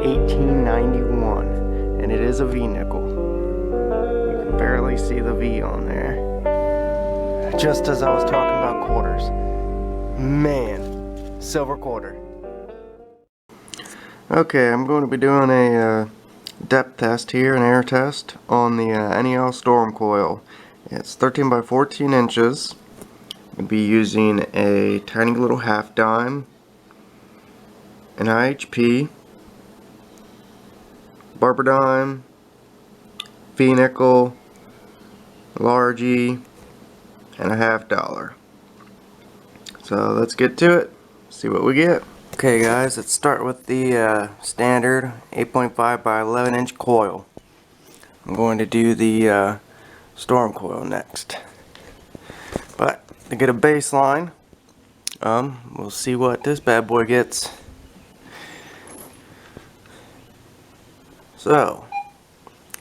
1891, and it is a V-nickel. You can barely see the V on there. Just as I was talking about quarters. Man, silver quarter. Okay, I'm going to be doing a depth test here, an air test, on the NEL storm coil. It's 13 by 14 inches. I'll be using a tiny little half dime, an IHP, barber dime, V-nickel, large E, and a $50. So let's get to it, see what we get. Okay guys, let's start with the standard 8.5 by 11 inch coil. I'm going to do the storm coil next. But to get a baseline, we'll see what this bad boy gets. So,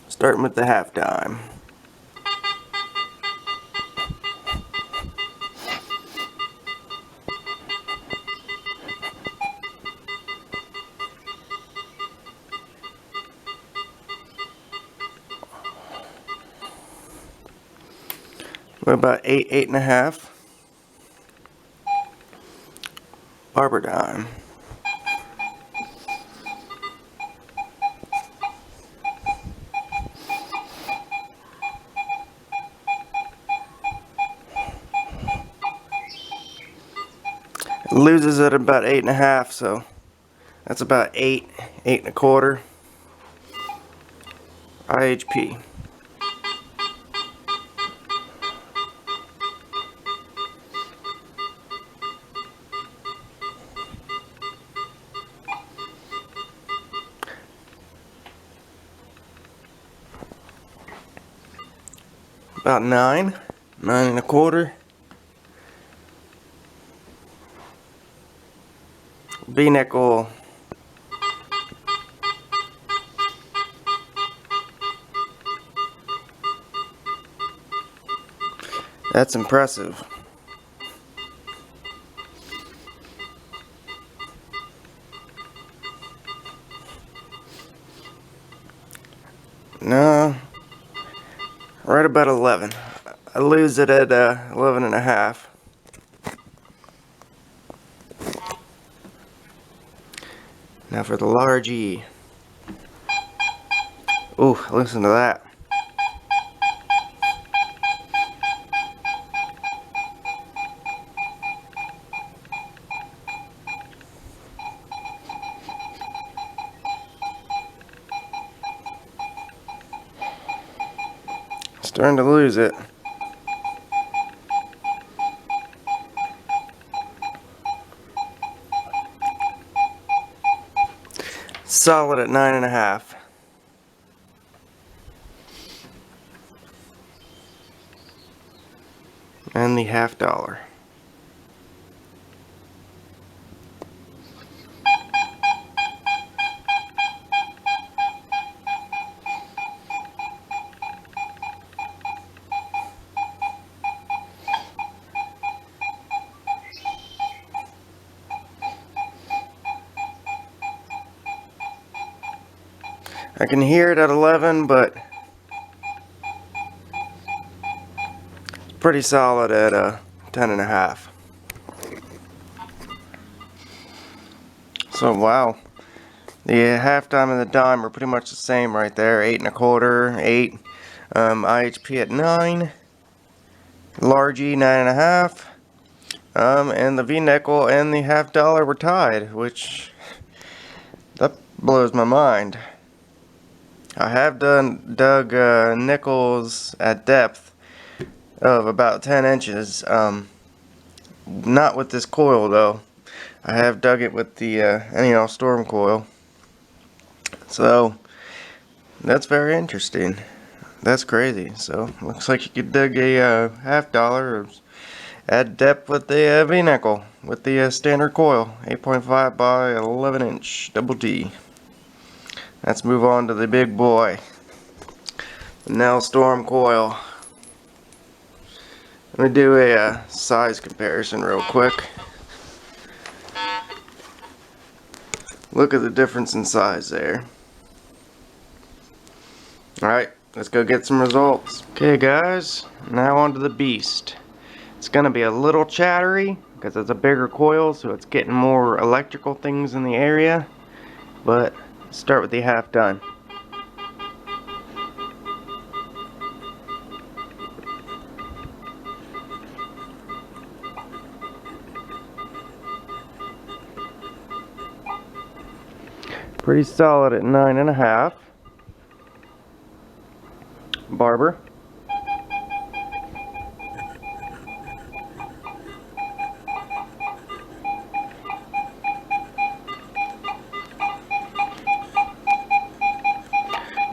starting with the half dime. We're about 8.5. Barber dime. It loses at about 8.5, so that's about 8.25. IHP. About 9.25. V-nickel. That's impressive. No, right about 11. I lose it at 11.5. Now for the large E. Ooh, listen to that. Starting to lose it. Solid at 9.5. And the $50. I can hear it at 11, but it's pretty solid at 10.5. So wow, the half dime and the dime are pretty much the same right there. 8.25, 8. IHP at 9. Large E 9.5. And the V-nickel and the $50 were tied, which that blows my mind. I have dug nickels at depth of about 10 inches. Not with this coil though. I have dug it with the NEL storm coil. So that's very interesting. That's crazy. So looks like you could dig a $50 at depth with the V-nickel with the standard coil, 8.5 by 11 inch double D. Let's move on to the big boy, the NEL storm coil. Let me do a size comparison real quick. Look at the difference in size there. Alright, let's go get some results. Okay guys, now on to the beast. It's gonna be a little chattery because it's a bigger coil, so it's getting more electrical things in the area. But let's start with the half done. Pretty solid at 9.5. Barber.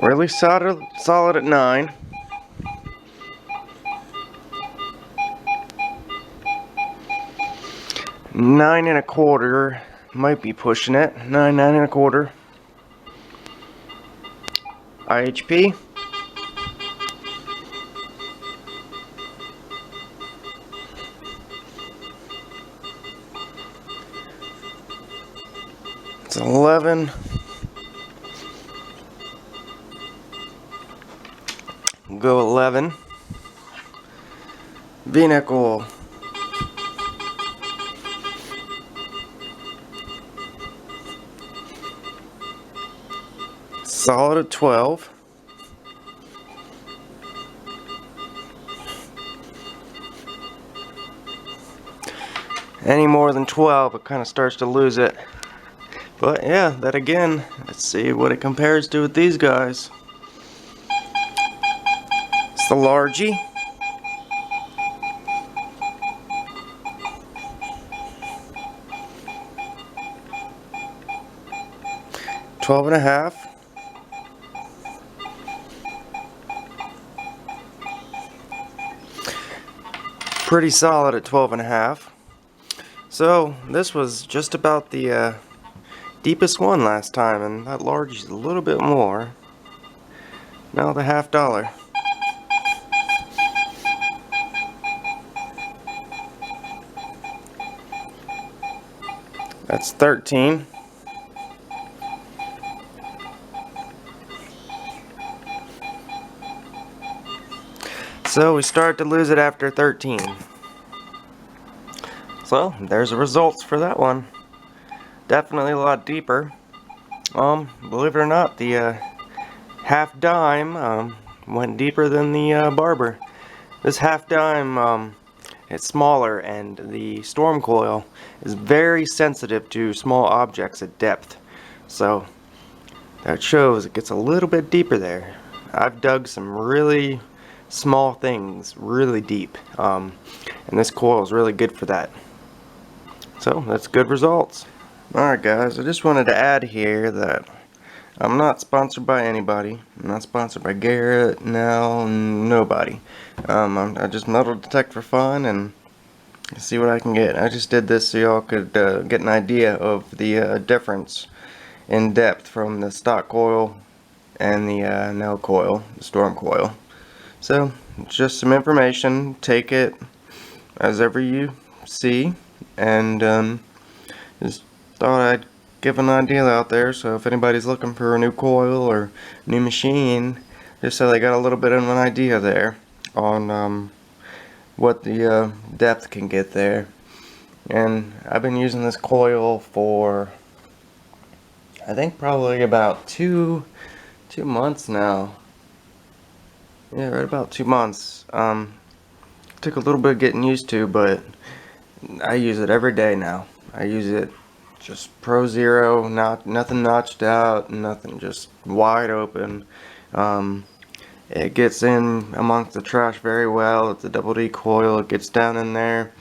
Really solid at 9. Nine and a quarter. Might be pushing it. 9.25. IHP. It's 11. Go 11. V-neck oil. Solid at 12. Any more than 12, it kind of starts to lose it. But yeah, that again, let's see what it compares to with these guys. It's the largie. $12.5. Pretty solid at 12.5. So this was just about the deepest one last time, and that large is a little bit more. Now the $half. That's 13. So we start to lose it after 13. So there's the results for that one. Definitely a lot deeper. Believe it or not, the half dime went deeper than the barber. This half dime it's smaller, and the storm coil is very sensitive to small objects at depth. So that shows it gets a little bit deeper there. I've dug some really small things really deep, and this coil is really good for that. So that's good results. Alright guys, I just wanted to add here that I'm not sponsored by anybody. I'm not sponsored by Garrett, NEL, nobody. I just metal detect for fun and see what I can get. I just did this so y'all could get an idea of the difference in depth from the stock coil and the NEL coil, the storm coil. So, just some information. Take it as ever you see, and just thought I'd give an idea out there, so if anybody's looking for a new coil or new machine, just so they got a little bit of an idea there on what the depth can get there. And I've been using this coil for I think probably about two months now. Yeah, right about 2 months. Took a little bit of getting used to, but I use it every day now. I use it just Pro Zero, nothing notched out, nothing, just wide open. It gets in amongst the trash very well. It's a double D coil. It gets down in there.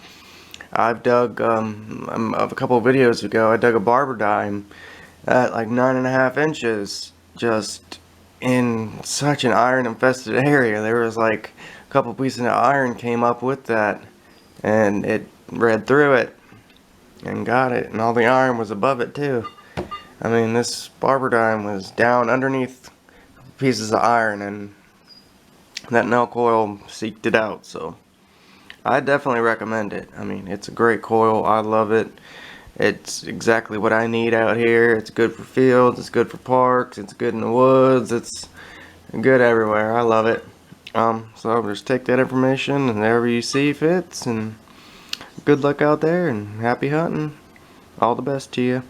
I've dug a couple of videos ago. I dug a barber dime at like 9.5 inches, just in such an iron infested area. There was like a couple pieces of iron came up with that, and it read through it and got it, and all the iron was above it too. I mean, this barber dime was down underneath pieces of iron, and that NEL coil seeked it out. So I definitely recommend it. I mean, it's a great coil. I love it. It's exactly what I need out here. It's good for fields, it's good for parks, it's good in the woods, it's good everywhere. I love it. So I'll just take that information and wherever you see fits, and good luck out there and happy hunting. All the best to you.